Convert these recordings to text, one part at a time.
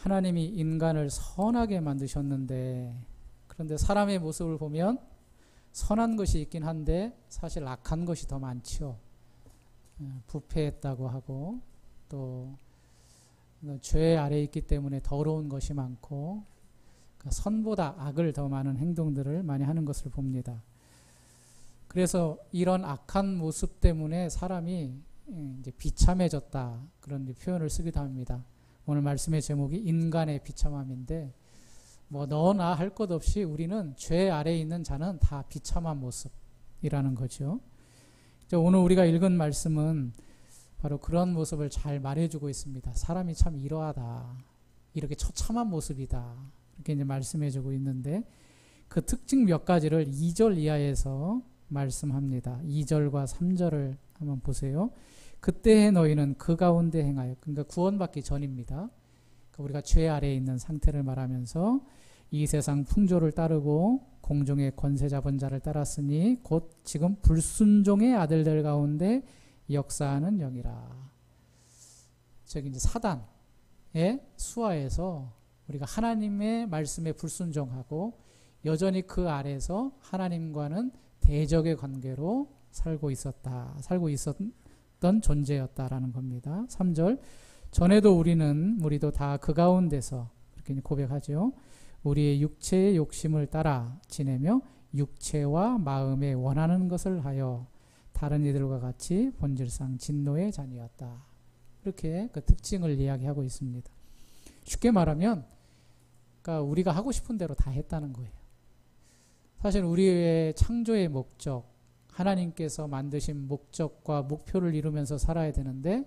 하나님이 인간을 선하게 만드셨는데, 그런데 사람의 모습을 보면 선한 것이 있긴 한데 사실 악한 것이 더 많죠. 부패했다고 하고 또 죄 아래에 있기 때문에 더러운 것이 많고, 선보다 악을 더 많은 행동들을 많이 하는 것을 봅니다. 그래서 이런 악한 모습 때문에 사람이 이제 비참해졌다, 그런 표현을 쓰기도 합니다. 오늘 말씀의 제목이 인간의 비참함인데, 뭐 너나 할 것 없이 우리는 죄 아래에 있는 자는 다 비참한 모습이라는 거죠. 오늘 우리가 읽은 말씀은 바로 그런 모습을 잘 말해주고 있습니다. 사람이 참 이러하다, 이렇게 처참한 모습이다, 이렇게 이제 말씀해주고 있는데, 그 특징 몇 가지를 2절 이하에서 말씀합니다. 2절과 3절을 한번 보세요. 그때의 너희는 그 가운데 행하여, 그러니까 구원받기 전입니다. 그러니까 우리가 죄 아래에 있는 상태를 말하면서 이 세상 풍조를 따르고 공중의 권세 잡은 자를 따랐으니 곧 지금 불순종의 아들들 가운데 역사하는 영이라. 즉 이제 사단의 수하에서 우리가 하나님의 말씀에 불순종하고 여전히 그 아래에서 하나님과는 대적의 관계로 살고 있었던 존재였다라는 겁니다. 3절, 전에도 우리도 다 그 가운데서, 이렇게 고백하죠. 우리의 육체의 욕심을 따라 지내며 육체와 마음에 원하는 것을 하여 다른 이들과 같이 본질상 진노의 자녀였다. 이렇게 그 특징을 이야기하고 있습니다. 쉽게 말하면, 그러니까 우리가 하고 싶은 대로 다 했다는 거예요. 사실 우리의 창조의 목적, 하나님께서 만드신 목적과 목표를 이루면서 살아야 되는데,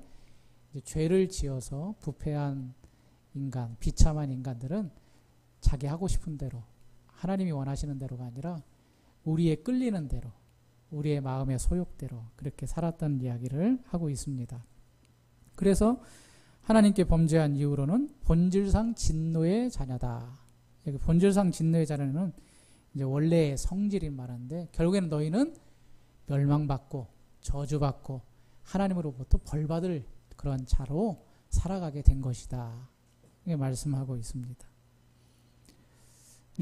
이제 죄를 지어서 부패한 인간, 비참한 인간들은 자기 하고 싶은 대로, 하나님이 원하시는 대로가 아니라 우리의 끌리는 대로, 우리의 마음의 소욕대로 그렇게 살았다는 이야기를 하고 있습니다. 그래서 하나님께 범죄한 이후로는 본질상 진노의 자녀다. 여기 본질상 진노의 자녀는 이제 원래의 성질인 말인데, 결국에는 너희는 멸망받고 저주받고 하나님으로부터 벌받을 그런 자로 살아가게 된 것이다, 이렇게 말씀하고 있습니다.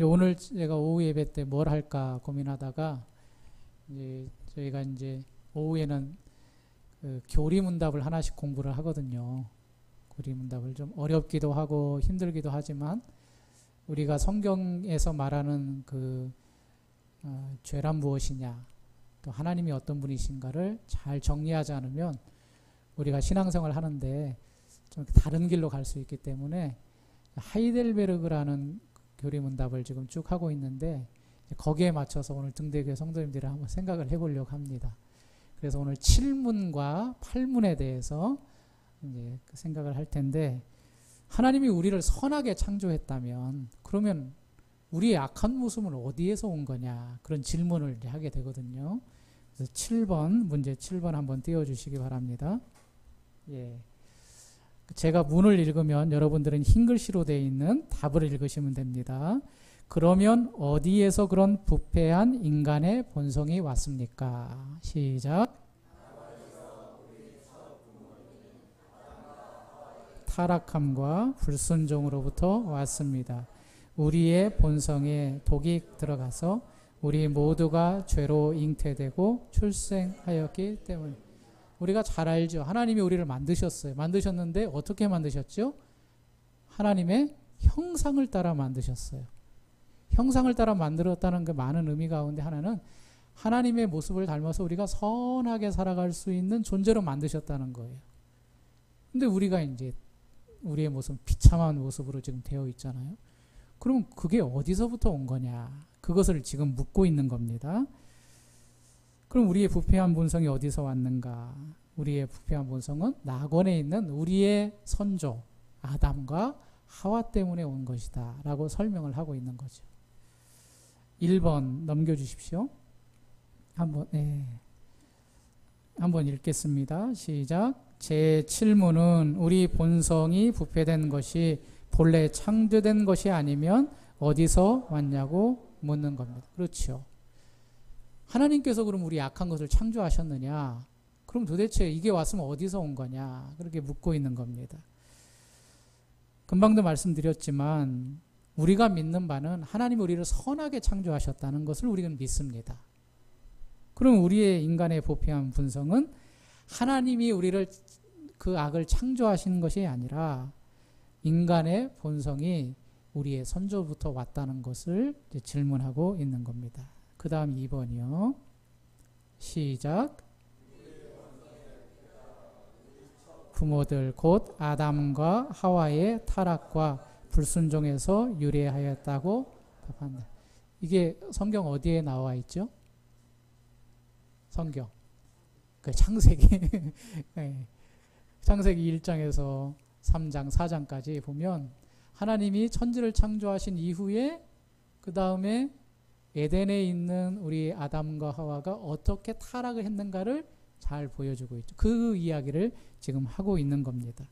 오늘 제가 오후 예배 때 뭘 할까 고민하다가, 이제 저희가 이제 오후에는 그 교리문답을 하나씩 공부를 하거든요. 교리문답을 좀 어렵기도 하고 힘들기도 하지만, 우리가 성경에서 말하는 죄란 무엇이냐, 또 하나님이 어떤 분이신가를 잘 정리하지 않으면 우리가 신앙생활을 하는데 좀 다른 길로 갈 수 있기 때문에, 하이델베르그라는 교리문답을 지금 쭉 하고 있는데, 거기에 맞춰서 오늘 등대교회 성도님들이 한번 생각을 해보려고 합니다. 그래서 오늘 7문과 8문에 대해서 이제 생각을 할 텐데, 하나님이 우리를 선하게 창조했다면 그러면 우리의 악한 모습은 어디에서 온 거냐, 그런 질문을 하게 되거든요. 그래서 7번, 문제 7번 한번 띄워주시기 바랍니다. 예. 제가 문을 읽으면 여러분들은 흰 글씨로 되어 있는 답을 읽으시면 됩니다. 그러면 어디에서 그런 부패한 인간의 본성이 왔습니까? 시작. 타락함과 불순종으로부터 왔습니다. 우리의 본성에 독이 들어가서 우리 모두가 죄로 잉태되고 출생하였기 때문에. 우리가 잘 알죠. 하나님이 우리를 만드셨어요. 만드셨는데 어떻게 만드셨죠? 하나님의 형상을 따라 만드셨어요. 형상을 따라 만들었다는 그 많은 의미 가운데 하나는 하나님의 모습을 닮아서 우리가 선하게 살아갈 수 있는 존재로 만드셨다는 거예요. 근데 우리가 이제 우리의 모습은 비참한 모습으로 지금 되어 있잖아요. 그럼 그게 어디서부터 온 거냐? 그것을 지금 묻고 있는 겁니다. 그럼 우리의 부패한 본성이 어디서 왔는가? 우리의 부패한 본성은 낙원에 있는 우리의 선조 아담과 하와 때문에 온 것이다 라고 설명을 하고 있는 거죠. 1번 넘겨주십시오. 한번 읽겠습니다. 시작. 제7문은 우리 본성이 부패된 것이 본래 창조된 것이 아니면 어디서 왔냐고 묻는 겁니다. 그렇죠. 하나님께서 그럼 우리 악한 것을 창조하셨느냐? 그럼 도대체 이게 왔으면 어디서 온 거냐? 그렇게 묻고 있는 겁니다. 금방도 말씀드렸지만 우리가 믿는 바는 하나님이 우리를 선하게 창조하셨다는 것을 우리는 믿습니다. 그럼 우리의 인간의 부패한 본성은 하나님이 우리를 그 악을 창조하신 것이 아니라 인간의 본성이 우리의 선조부터 왔다는 것을 이제 질문하고 있는 겁니다. 그 다음 2번이요. 시작. 부모들 곧 아담과 하와의 타락과 불순종에서 유래하였다고 답한다. 이게 성경 어디에 나와 있죠? 성경. 그 창세기. 네. 창세기 1장에서 3장, 4장까지 보면 하나님이 천지를 창조하신 이후에 그 다음에 에덴에 있는 우리 아담과 하와가 어떻게 타락을 했는가를 잘 보여주고 있죠. 그 이야기를 지금 하고 있는 겁니다.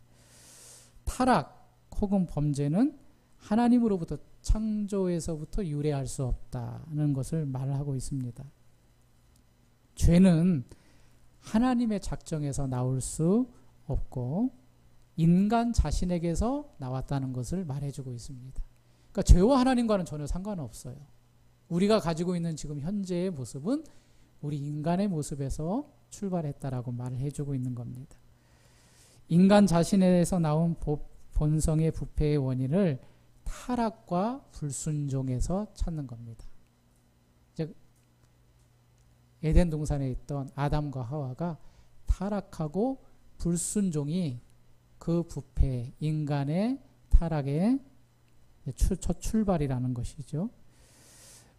타락 혹은 범죄는 하나님으로부터 창조에서부터 유래할 수 없다는 것을 말하고 있습니다. 죄는 하나님의 작정에서 나올 수 없고 인간 자신에게서 나왔다는 것을 말해주고 있습니다. 그러니까 죄와 하나님과는 전혀 상관없어요. 우리가 가지고 있는 지금 현재의 모습은 우리 인간의 모습에서 출발했다라고 말을 해주고 있는 겁니다. 인간 자신에서 나온 본성의 부패의 원인을 타락과 불순종에서 찾는 겁니다. 즉 에덴 동산에 있던 아담과 하와가 타락하고 불순종이 그 부패, 인간의 타락의 첫 출발이라는 것이죠.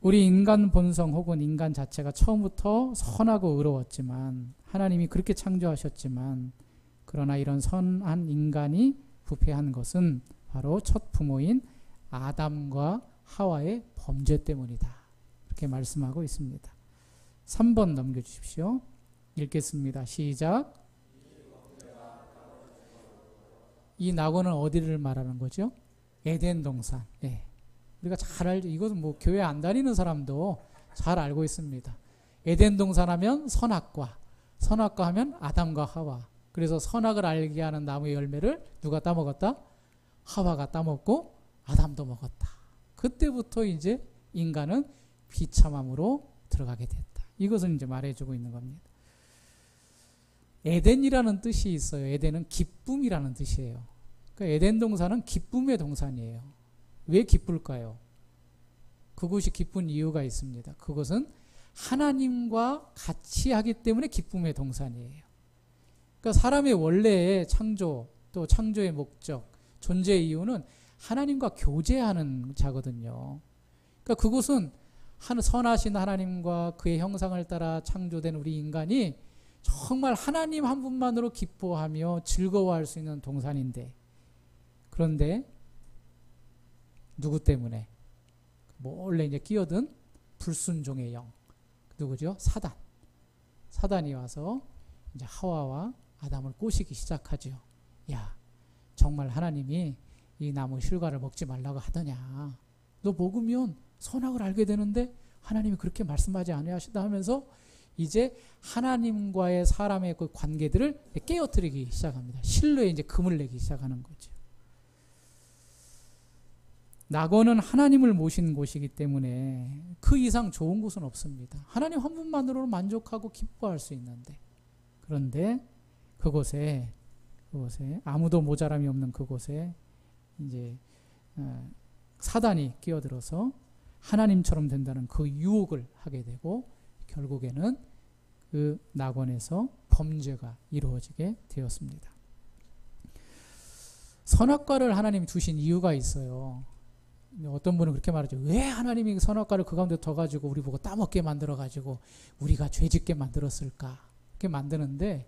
우리 인간 본성 혹은 인간 자체가 처음부터 선하고 의로웠지만 하나님이 그렇게 창조하셨지만 그러나 이런 선한 인간이 부패한 것은 바로 첫 부모인 아담과 하와의 범죄 때문이다. 이렇게 말씀하고 있습니다. 3번 넘겨주십시오. 읽겠습니다. 시작. 이 낙원은 어디를 말하는 거죠? 에덴 동산. 예. 우리가 잘 알죠. 이것은 뭐 교회 안 다니는 사람도 잘 알고 있습니다. 에덴 동산 하면 선악과, 선악과 하면 아담과 하와. 그래서 선악을 알게 하는 나무의 열매를 누가 따먹었다? 하와가 따먹고 아담도 먹었다. 그때부터 이제 인간은 비참함으로 들어가게 됐다. 이것을 이제 말해주고 있는 겁니다. 에덴이라는 뜻이 있어요. 에덴은 기쁨이라는 뜻이에요. 그러니까 에덴 동산은 기쁨의 동산이에요. 왜 기쁠까요? 그곳이 기쁜 이유가 있습니다. 그것은 하나님과 같이 하기 때문에 기쁨의 동산이에요. 그러니까 사람의 원래의 창조, 또 창조의 목적, 존재의 이유는 하나님과 교제하는 자거든요. 그러니까 그곳은 선하신 하나님과 그의 형상을 따라 창조된 우리 인간이 정말 하나님 한 분만으로 기뻐하며 즐거워할 수 있는 동산인데, 그런데 누구 때문에? 몰래 이제 끼어든 불순종의 영. 누구죠? 사단. 사단이 와서 이제 하와와 아담을 꼬시기 시작하죠. 야, 정말 하나님이 이 나무 실과를 먹지 말라고 하더냐. 너 먹으면 선악을 알게 되는데 하나님이 그렇게 말씀하지 아니하시다 하면서 이제 하나님과의 사람의 그 관계들을 깨어뜨리기 시작합니다. 실로에 이제 금을 내기 시작하는 거죠. 낙원은 하나님을 모신 곳이기 때문에 그 이상 좋은 곳은 없습니다. 하나님 한 분만으로 만족하고 기뻐할 수 있는데, 그런데 그곳에 아무도 모자람이 없는 그곳에 이제 사단이 끼어들어서 하나님처럼 된다는 그 유혹을 하게 되고 결국에는 그 낙원에서 범죄가 이루어지게 되었습니다. 선악과를 하나님이 두신 이유가 있어요. 어떤 분은 그렇게 말하죠. 왜 하나님이 선악과를 그 가운데 둬가지고 우리 보고 따먹게 만들어가지고 우리가 죄짓게 만들었을까? 그렇게 만드는데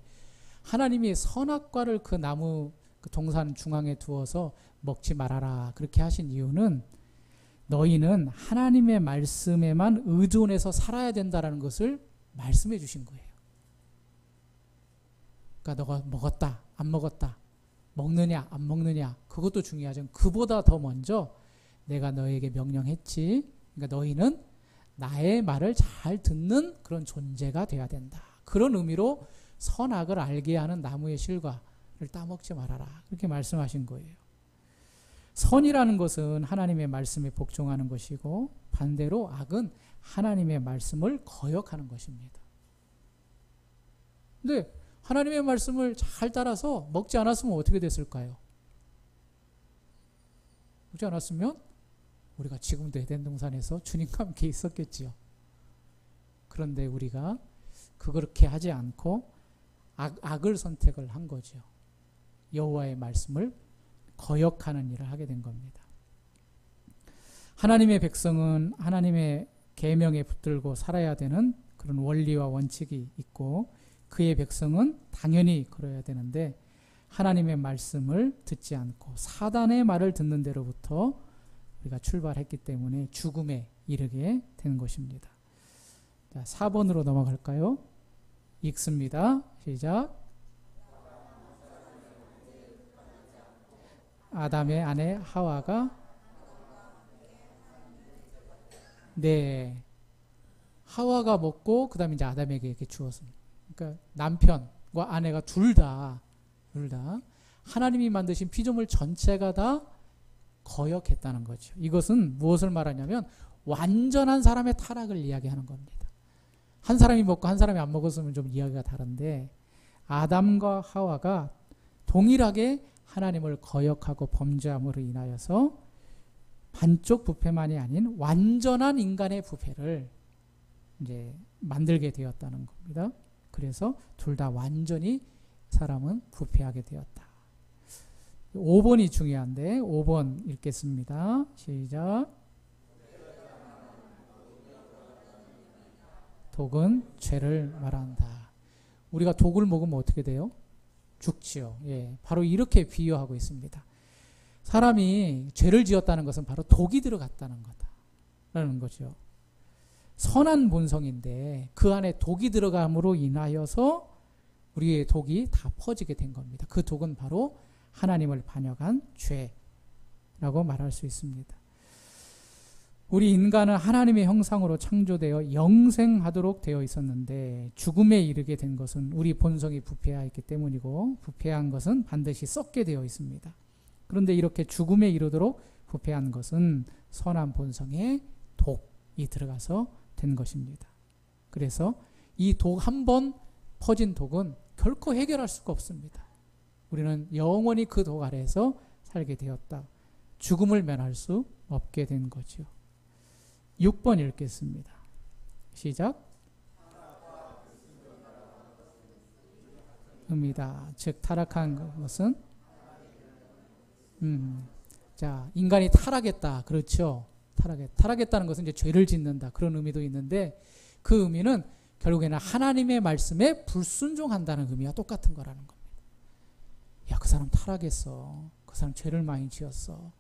하나님이 선악과를 그 나무 그 동산 중앙에 두어서 먹지 말아라 그렇게 하신 이유는 너희는 하나님의 말씀에만 의존해서 살아야 된다는 것을 말씀해 주신 거예요. 그러니까 너가 먹었다, 안 먹었다, 먹느냐, 안 먹느냐 그것도 중요하지만 그보다 더 먼저 내가 너에게 명령했지. 그러니까 너희는 나의 말을 잘 듣는 그런 존재가 되어야 된다. 그런 의미로 선악을 알게 하는 나무의 실과를 따먹지 말아라. 그렇게 말씀하신 거예요. 선이라는 것은 하나님의 말씀에 복종하는 것이고 반대로 악은 하나님의 말씀을 거역하는 것입니다. 근데 하나님의 말씀을 잘 따라서 먹지 않았으면 어떻게 됐을까요? 먹지 않았으면 우리가 지금도 에덴 동산에서 주님과 함께 있었겠지요. 그런데 우리가 그렇게 하지 않고 악을 선택을 한 거죠. 여호와의 말씀을 거역하는 일을 하게 된 겁니다. 하나님의 백성은 하나님의 계명에 붙들고 살아야 되는 그런 원리와 원칙이 있고 그의 백성은 당연히 그래야 되는데 하나님의 말씀을 듣지 않고 사단의 말을 듣는 데로부터 우리가 출발했기 때문에 죽음에 이르게 되는 것입니다. 자, 4번으로 넘어갈까요? 읽습니다. 시작. 아담의 아내 하와가 하와가 먹고 그 다음에 이제 아담에게 이렇게 주었습니다. 그러니까 남편과 아내가 둘 다 하나님이 만드신 피조물 전체가 다 거역했다는 거죠. 이것은 무엇을 말하냐면 완전한 사람의 타락을 이야기하는 겁니다. 한 사람이 먹고 한 사람이 안 먹었으면 좀 이야기가 다른데 아담과 하와가 동일하게 하나님을 거역하고 범죄함으로 인하여서 반쪽 부패만이 아닌 완전한 인간의 부패를 이제 만들게 되었다는 겁니다. 그래서 둘 다 완전히 사람은 부패하게 되었다. 5번이 중요한데 5번 읽겠습니다. 시작. 독은 죄를 말한다. 우리가 독을 먹으면 어떻게 돼요? 죽지요. 예, 바로 이렇게 비유하고 있습니다. 사람이 죄를 지었다는 것은 바로 독이 들어갔다는 거다라는 거죠. 선한 본성인데 그 안에 독이 들어감으로 인하여서 우리의 독이 다 퍼지게 된 겁니다. 그 독은 바로 하나님을 반역한 죄라고 말할 수 있습니다. 우리 인간은 하나님의 형상으로 창조되어 영생하도록 되어 있었는데 죽음에 이르게 된 것은 우리 본성이 부패하였기 때문이고 부패한 것은 반드시 썩게 되어 있습니다. 그런데 이렇게 죽음에 이르도록 부패한 것은 선한 본성에 독이 들어가서 된 것입니다. 그래서 이 독 한 번 퍼진 독은 결코 해결할 수가 없습니다. 우리는 영원히 그 독 아래에서 살게 되었다. 죽음을 면할 수 없게 된 거죠. 6번 읽겠습니다. 시작. 입니다. 즉 타락한 것은 자, 인간이 타락했다. 그렇죠. 타락했다는 것은 이제 죄를 짓는다. 그런 의미도 있는데 그 의미는 결국에는 하나님의 말씀에 불순종한다는 의미와 똑같은 거라는 겁니다. 야, 그 사람 타락했어. 그 사람 죄를 많이 지었어.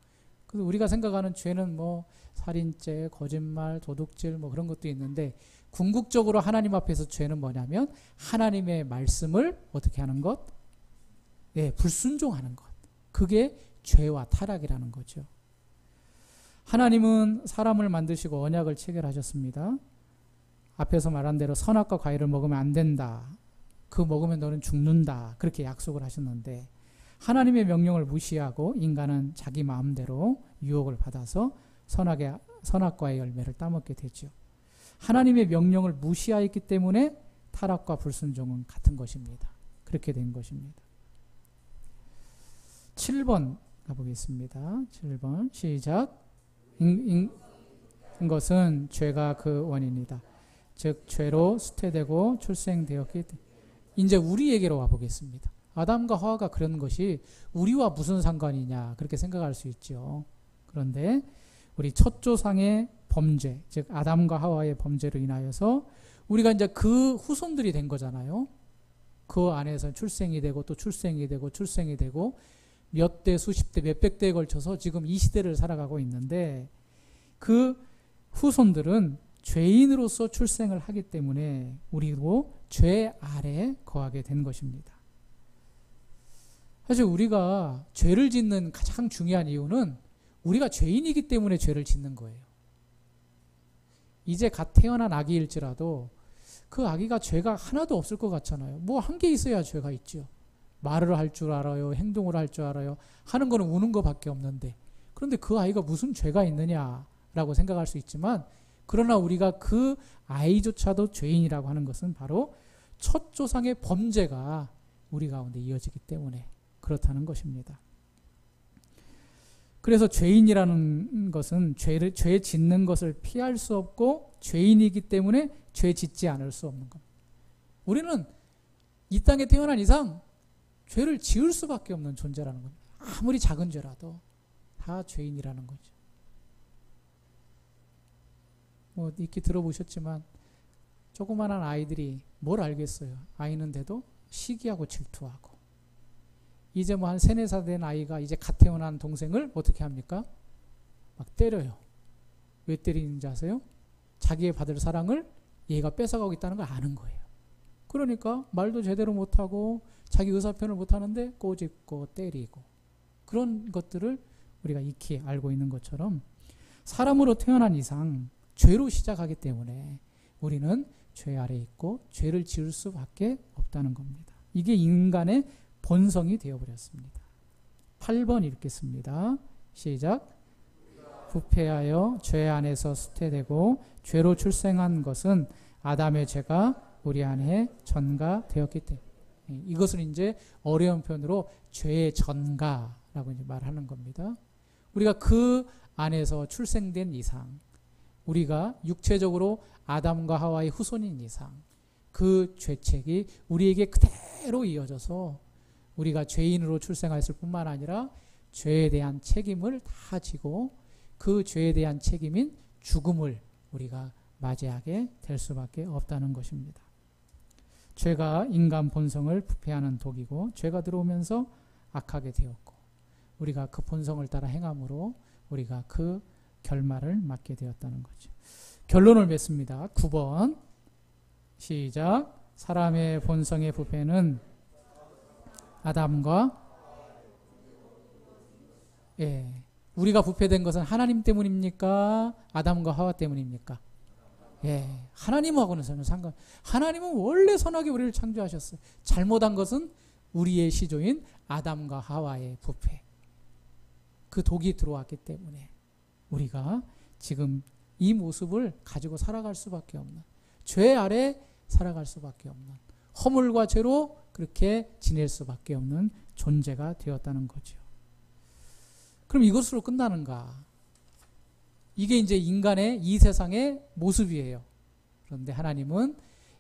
그래서 우리가 생각하는 죄는 뭐 살인죄, 거짓말, 도둑질 뭐 그런 것도 있는데 궁극적으로 하나님 앞에서 죄는 뭐냐면 하나님의 말씀을 어떻게 하는 것? 예, 불순종하는 것. 그게 죄와 타락이라는 거죠. 하나님은 사람을 만드시고 언약을 체결하셨습니다. 앞에서 말한 대로 선악과 과일을 먹으면 안 된다. 그거 먹으면 너는 죽는다. 그렇게 약속을 하셨는데 하나님의 명령을 무시하고 인간은 자기 마음대로 유혹을 받아서 선악과의 열매를 따먹게 되죠. 하나님의 명령을 무시하였기 때문에 타락과 불순종은 같은 것입니다. 그렇게 된 것입니다. 7번 가보겠습니다. 7번 시작. 것은 죄가 그 원인이다. 즉 죄로 수태되고 출생되었기 때문에 이제 우리에게로 와보겠습니다. 아담과 하와가 그런 것이 우리와 무슨 상관이냐 그렇게 생각할 수 있죠. 그런데 우리 첫 조상의 범죄, 즉 아담과 하와의 범죄로 인하여서 우리가 이제 그 후손들이 된 거잖아요. 그 안에서 출생이 되고 또 출생이 되고 출생이 되고 몇 대, 수십 대, 몇백 대에 걸쳐서 지금 이 시대를 살아가고 있는데 그 후손들은 죄인으로서 출생을 하기 때문에 우리도 죄 아래에 거하게 된 것입니다. 사실 우리가 죄를 짓는 가장 중요한 이유는 우리가 죄인이기 때문에 죄를 짓는 거예요. 이제 갓 태어난 아기일지라도 그 아기가 죄가 하나도 없을 것 같잖아요. 뭐 한 개 있어야 죄가 있죠. 말을 할 줄 알아요. 행동을 할 줄 알아요. 하는 거는 우는 것밖에 없는데 그런데 그 아이가 무슨 죄가 있느냐라고 생각할 수 있지만, 그러나 우리가 그 아이조차도 죄인이라고 하는 것은 바로 첫 조상의 범죄가 우리 가운데 이어지기 때문에 그렇다는 것입니다. 그래서 죄인이라는 것은 죄 짓는 것을 피할 수 없고 죄인이기 때문에 죄 짓지 않을 수 없는 겁니다. 우리는 이 땅에 태어난 이상 죄를 지을 수밖에 없는 존재라는 겁니다. 아무리 작은 죄라도 다 죄인이라는 거죠. 뭐 익히 들어보셨지만 조그마한 아이들이 뭘 알겠어요. 아이는 돼도 시기하고 질투하고, 이제 뭐 한 3, 4살 된 아이가 이제 갓 태어난 동생을 어떻게 합니까? 막 때려요. 왜 때리는지 아세요? 자기의 받을 사랑을 얘가 뺏어가고 있다는 걸 아는 거예요. 그러니까 말도 제대로 못하고 자기 의사표현을 못하는데 꼬집고 때리고, 그런 것들을 우리가 익히 알고 있는 것처럼 사람으로 태어난 이상 죄로 시작하기 때문에 우리는 죄 아래 있고 죄를 지을 수밖에 없다는 겁니다. 이게 인간의 본성이 되어버렸습니다. 8번 읽겠습니다. 시작. 부패하여 죄 안에서 수태되고 죄로 출생한 것은 아담의 죄가 우리 안에 전가되었기 때문에, 이것을 이제 어려운 표현으로 죄의 전가라고 이제 말하는 겁니다. 우리가 그 안에서 출생된 이상, 우리가 육체적으로 아담과 하와의 후손인 이상, 그 죄책이 우리에게 그대로 이어져서 우리가 죄인으로 출생했을 뿐만 아니라 죄에 대한 책임을 다 지고 그 죄에 대한 책임인 죽음을 우리가 맞이하게 될 수밖에 없다는 것입니다. 죄가 인간 본성을 부패하는 독이고, 죄가 들어오면서 악하게 되었고, 우리가 그 본성을 따라 행함으로 우리가 그 결말을 맞게 되었다는 거죠. 결론을 맺습니다. 9번 시작. 사람의 본성의 부패는 아담과 우리가 부패된 것은 하나님 때문입니까? 아담과 하와 때문입니까? 하나님하고는 전혀 하나님은 원래 선하게 우리를 창조하셨어요. 잘못한 것은 우리의 시조인 아담과 하와의 부패, 그 독이 들어왔기 때문에 우리가 지금 이 모습을 가지고 살아갈 수밖에 없는, 죄 아래 살아갈 수밖에 없는, 허물과 죄로 그렇게 지낼 수밖에 없는 존재가 되었다는 거죠. 그럼 이것으로 끝나는가? 이게 이제 인간의 이 세상의 모습이에요. 그런데 하나님은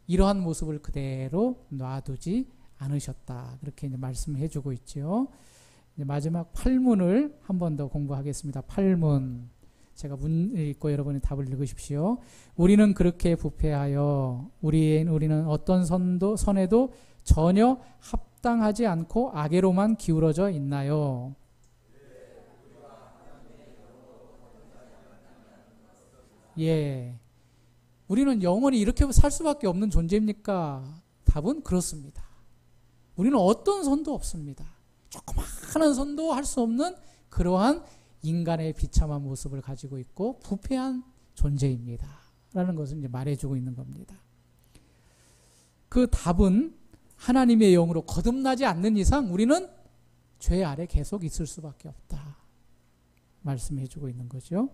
이러한 모습을 그대로 놔두지 않으셨다. 그렇게 이제 말씀해 주고 있죠. 이제 마지막 8문을 한 번 더 공부하겠습니다. 8문. 제가 문을 읽고 여러분이 답을 읽으십시오. 우리는 그렇게 부패하여 우리는 어떤 선에도 전혀 합당하지 않고 악에로만 기울어져 있나요? 우리는 영원히 이렇게 살 수밖에 없는 존재입니까? 답은 그렇습니다. 우리는 어떤 선도 없습니다. 조그마한 선도 할 수 없는 그러한 인간의 비참한 모습을 가지고 있고 부패한 존재입니다. 라는 것을 이제 말해주고 있는 겁니다. 그 답은 하나님의 영으로 거듭나지 않는 이상 우리는 죄 아래 계속 있을 수밖에 없다. 말씀해주고 있는 거죠.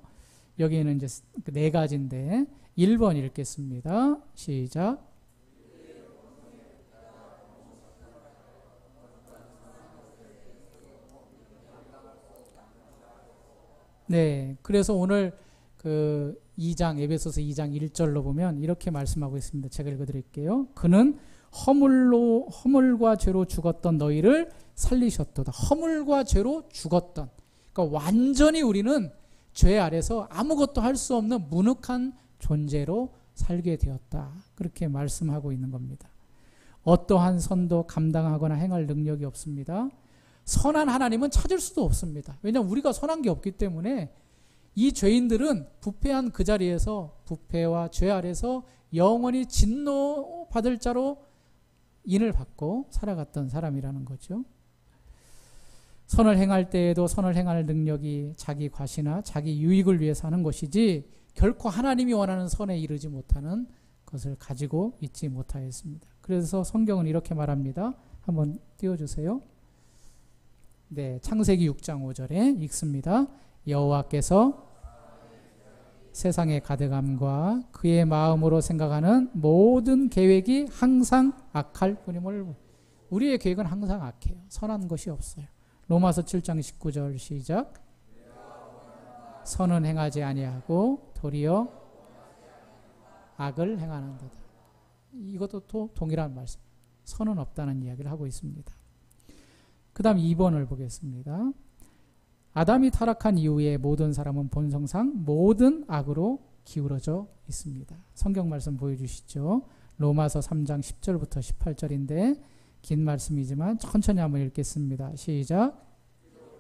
여기에는 이제 4가지인데 1번 읽겠습니다. 시작. 그래서 오늘 그 2장, 에베소서 2장 1절로 보면 이렇게 말씀하고 있습니다. 제가 읽어드릴게요. 그는 허물과 죄로 죽었던 너희를 살리셨도다. 허물과 죄로 죽었던. 그러니까 완전히 우리는 죄 아래서 아무것도 할 수 없는 무능한 존재로 살게 되었다. 그렇게 말씀하고 있는 겁니다. 어떠한 선도 감당하거나 행할 능력이 없습니다. 선한 하나님은 찾을 수도 없습니다. 왜냐하면 우리가 선한 게 없기 때문에 이 죄인들은 부패한 그 자리에서 부패와 죄 아래서 영원히 진노받을 자로 인을 받고 살아갔던 사람이라는 거죠. 선을 행할 때에도 선을 행할 능력이 자기 과시나 자기 유익을 위해서 하는 것이지 결코 하나님이 원하는 선에 이르지 못하는 것을 가지고 있지 못하였습니다. 그래서 성경은 이렇게 말합니다. 한번 띄워주세요. 창세기 6장 5절에 읽습니다. 여호와께서 세상의 가득함과 그의 마음으로 생각하는 모든 계획이 항상 악할 뿐임을. 우리의 계획은 항상 악해요. 선한 것이 없어요. 로마서 7장 19절 시작. 선은 행하지 아니하고 도리어 악을 행하는도다. 이것도 또 동일한 말씀. 선은 없다는 이야기를 하고 있습니다. 그 다음 2번을 보겠습니다. 아담이 타락한 이후에 모든 사람은 본성상 모든 악으로 기울어져 있습니다. 성경 말씀 보여주시죠. 로마서 3장 10절부터 18절인데 긴 말씀이지만 천천히 한번 읽겠습니다. 시작.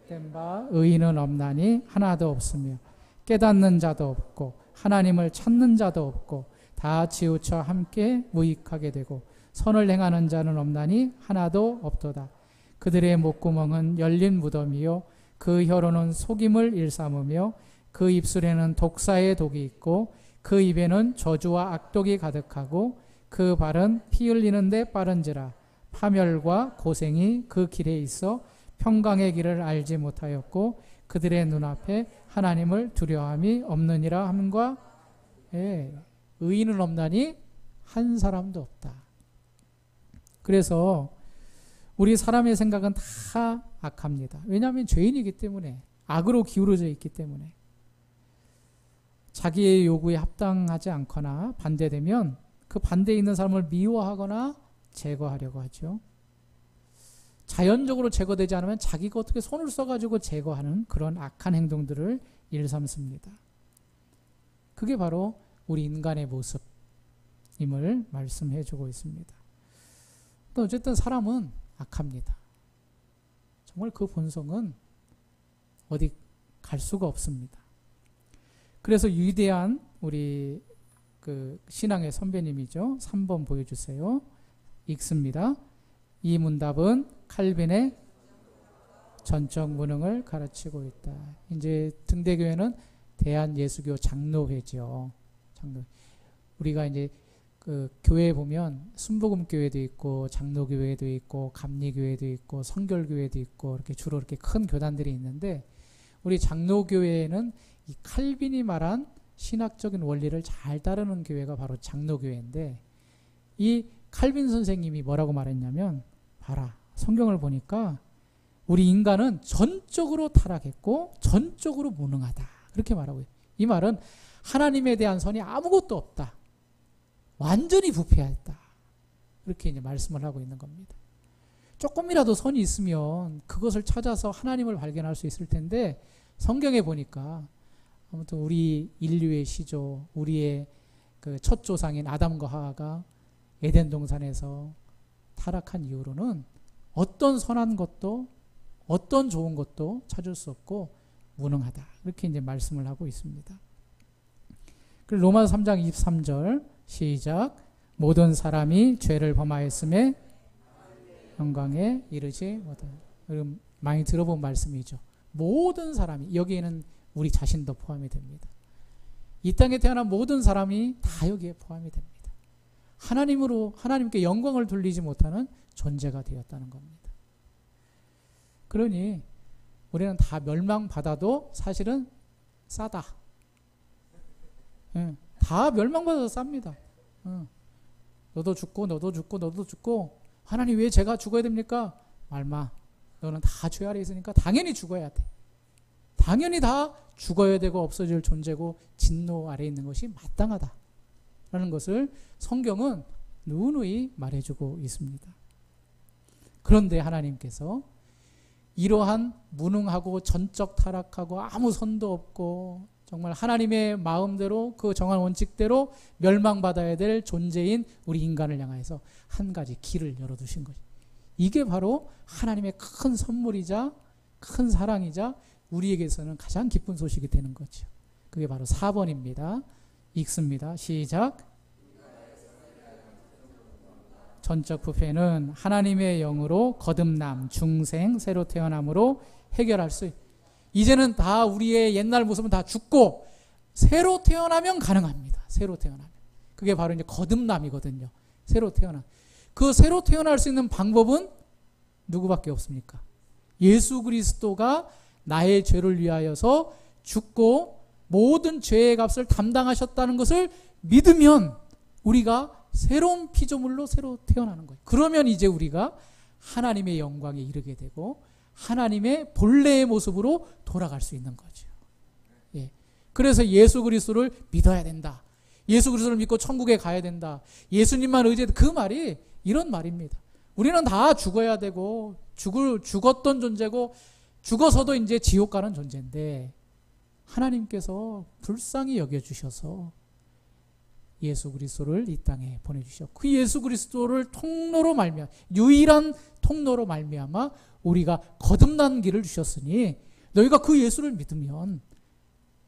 된 바 의인은 없나니 하나도 없으며 깨닫는 자도 없고 하나님을 찾는 자도 없고 다 치우쳐 함께 무익하게 되고 선을 행하는 자는 없나니 하나도 없도다. 그들의 목구멍은 열린 무덤이요 그 혀로는 속임을 일삼으며 그 입술에는 독사의 독이 있고 그 입에는 저주와 악독이 가득하고 그 발은 피 흘리는데 빠른지라. 파멸과 고생이 그 길에 있어 평강의 길을 알지 못하였고 그들의 눈앞에 하나님을 두려움이 없느니라 함과 의인은 없나니 한 사람도 없다. 그래서 우리 사람의 생각은 다 악합니다. 왜냐하면 죄인이기 때문에, 악으로 기울어져 있기 때문에. 자기의 요구에 합당하지 않거나 반대되면 그 반대에 있는 사람을 미워하거나 제거하려고 하죠. 자연적으로 제거되지 않으면 자기가 어떻게 손을 써가지고 제거하는 그런 악한 행동들을 일삼습니다. 그게 바로 우리 인간의 모습임을 말씀해 주고 있습니다. 또 어쨌든 사람은 악합니다. 정말 그 본성은 어디 갈 수가 없습니다. 그래서 위대한 우리 그 신앙의 선배님이죠. 3번 보여주세요. 읽습니다. 이 문답은 칼빈의 전적 무능을 가르치고 있다. 이제 등대교회는 대한예수교 장로회죠. 우리가 이제 그 교회에 보면 순복음교회도 있고 장로교회도 있고 감리교회도 있고 성결교회도 있고 이렇게 주로 이렇게 큰 교단들이 있는데 우리 장로교회에는 이 칼빈이 말한 신학적인 원리를 잘 따르는 교회가 바로 장로교회인데 이 칼빈 선생님이 뭐라고 말했냐면 봐라 성경을 보니까 우리 인간은 전적으로 타락했고 전적으로 무능하다 그렇게 말하고 있어요. 이 말은 하나님에 대한 선이 아무것도 없다. 완전히 부패했다. 이렇게 이제 말씀을 하고 있는 겁니다. 조금이라도 선이 있으면 그것을 찾아서 하나님을 발견할 수 있을 텐데 성경에 보니까 아무튼 우리 인류의 시조, 우리의 그 첫 조상인 아담과 하와가 에덴 동산에서 타락한 이후로는 어떤 선한 것도 어떤 좋은 것도 찾을 수 없고 무능하다. 이렇게 이제 말씀을 하고 있습니다. 그리고 로마서 3장 23절 시작. 모든 사람이 죄를 범하였음에 영광에 이르지 못한다. 많이 들어본 말씀이죠. 모든 사람이, 여기에는 우리 자신도 포함이 됩니다. 이 땅에 태어난 모든 사람이 다 여기에 포함이 됩니다. 하나님께 영광을 돌리지 못하는 존재가 되었다는 겁니다. 그러니 우리는 다 멸망받아도 사실은 싸다. 다 멸망받아도 쌉니다. 너도 죽고 너도 죽고 너도 죽고 하나님 왜 제가 죽어야 됩니까? 말마 너는 다 죄 아래 있으니까 당연히 죽어야 돼. 당연히 다 죽어야 되고 없어질 존재고 진노 아래 있는 것이 마땅하다라는 것을 성경은 누누이 말해주고 있습니다. 그런데 하나님께서 이러한 무능하고 전적 타락하고 아무 선도 없고 정말 하나님의 마음대로 그 정한 원칙대로 멸망받아야 될 존재인 우리 인간을 향해서 한 가지 길을 열어두신 거죠. 이게 바로 하나님의 큰 선물이자 큰 사랑이자 우리에게서는 가장 기쁜 소식이 되는 거죠. 그게 바로 4번입니다. 읽습니다. 시작. 전적 부패는 하나님의 영으로 거듭남, 중생, 새로 태어남으로 해결할 수 있습니다. 이제는 다 우리의 옛날 모습은 다 죽고 새로 태어나면 가능합니다. 새로 태어나면. 그게 바로 이제 거듭남이거든요. 새로 태어나. 그 새로 태어날 수 있는 방법은 누구밖에 없습니까? 예수 그리스도가 나의 죄를 위하여서 죽고 모든 죄의 값을 담당하셨다는 것을 믿으면 우리가 새로운 피조물로 새로 태어나는 거예요. 그러면 이제 우리가 하나님의 영광에 이르게 되고 하나님의 본래의 모습으로 돌아갈 수 있는 거죠. 예. 그래서 예수 그리스도를 믿어야 된다. 예수 그리스도를 믿고 천국에 가야 된다. 예수님만 의지해. 그 말이 이런 말입니다. 우리는 다 죽어야 되고 죽었던 존재고 죽어서도 이제 지옥 가는 존재인데 하나님께서 불쌍히 여겨주셔서 예수 그리스도를 이 땅에 보내주셨고 그 예수 그리스도를 통로로 유일한 통로로 말미암아 우리가 거듭난 길을 주셨으니 너희가 그 예수를 믿으면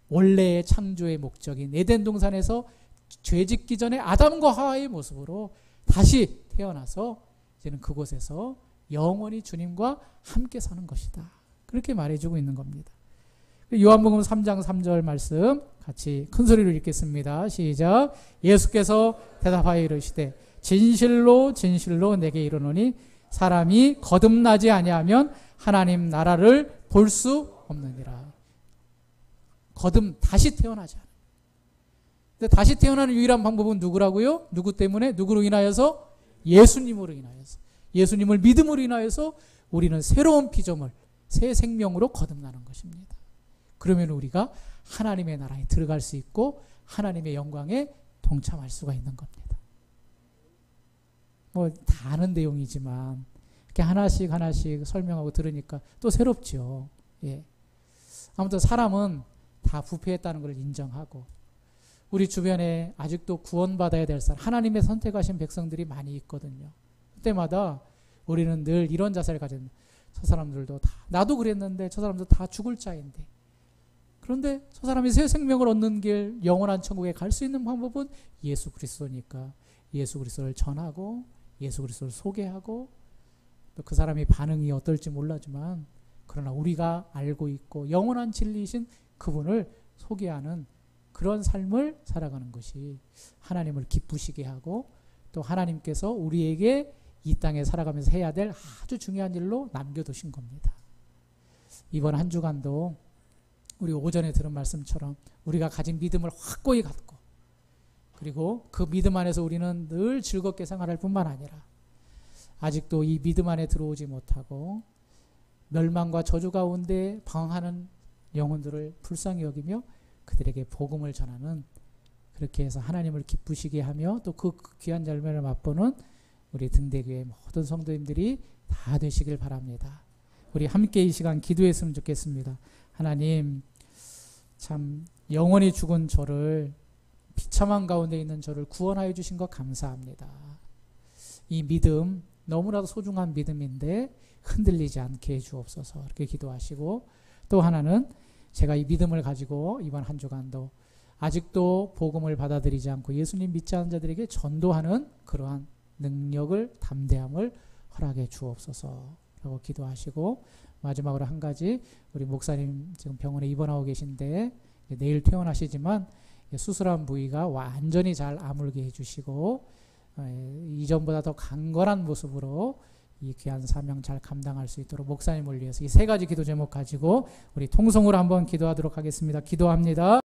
원래의 창조의 목적인 에덴 동산에서 죄 짓기 전에 아담과 하와의 모습으로 다시 태어나서 이제는 그곳에서 영원히 주님과 함께 사는 것이다. 그렇게 말해주고 있는 겁니다. 요한복음 3장 3절 말씀 같이 큰 소리로 읽겠습니다. 시작. 예수께서 대답하여 이르시되 진실로 진실로 내게 이르노니 사람이 거듭나지 아니하면 하나님 나라를 볼 수 없느니라. 다시 태어나지 않아요. 근데 다시 태어나는 유일한 방법은 누구라고요? 누구 때문에? 누구로 인하여서? 예수님으로 인하여서. 예수님을 믿음으로 인하여서 우리는 새로운 피조물, 새 생명으로 거듭나는 것입니다. 그러면 우리가 하나님의 나라에 들어갈 수 있고 하나님의 영광에 동참할 수가 있는 겁니다. 뭐 다 아는 내용이지만 이렇게 하나씩 설명하고 들으니까 또 새롭죠. 예. 아무튼 사람은 다 부패했다는 걸 인정하고 우리 주변에 아직도 구원받아야 될 사람, 하나님의 선택하신 백성들이 많이 있거든요. 그때마다 우리는 늘 이런 자세를 가진 저 사람들도 다 나도 그랬는데 저 사람도 다 죽을 자인데 그런데 저 사람이 새 생명을 얻는 길 영원한 천국에 갈 수 있는 방법은 예수 그리스도니까 예수 그리스도를 전하고 예수 그리스도를 소개하고 또 그 사람이 반응이 어떨지 몰라지만 그러나 우리가 알고 있고 영원한 진리이신 그분을 소개하는 그런 삶을 살아가는 것이 하나님을 기쁘시게 하고 또 하나님께서 우리에게 이 땅에 살아가면서 해야 될 아주 중요한 일로 남겨두신 겁니다. 이번 한 주간도 우리 오전에 들은 말씀처럼 우리가 가진 믿음을 확고히 갖고 그리고 그 믿음 안에서 우리는 늘 즐겁게 생활할 뿐만 아니라 아직도 이 믿음 안에 들어오지 못하고 멸망과 저주 가운데 방황하는 영혼들을 불쌍히 여기며 그들에게 복음을 전하는 그렇게 해서 하나님을 기쁘시게 하며 또 그 귀한 열매를 맛보는 우리 등대교회 모든 성도님들이 다 되시길 바랍니다. 우리 함께 이 시간 기도했으면 좋겠습니다. 하나님 참 영원히 죽은 저를 비참한 가운데 있는 저를 구원하여 주신 것 감사합니다. 이 믿음 너무나도 소중한 믿음인데 흔들리지 않게 해주옵소서 이렇게 기도하시고 또 하나는 제가 이 믿음을 가지고 이번 한 주간도 아직도 복음을 받아들이지 않고 예수님 믿지 않는 자들에게 전도하는 그러한 능력을 담대함을 허락해 주옵소서 라고 기도하시고 마지막으로 한 가지 우리 목사님 지금 병원에 입원하고 계신데 내일 퇴원하시지만 수술한 부위가 완전히 잘 아물게 해주시고 이전보다 더 강건한 모습으로 이 귀한 사명 잘 감당할 수 있도록 목사님을 위해서 이 세 가지 기도 제목 가지고 우리 통성으로 한번 기도하도록 하겠습니다. 기도합니다.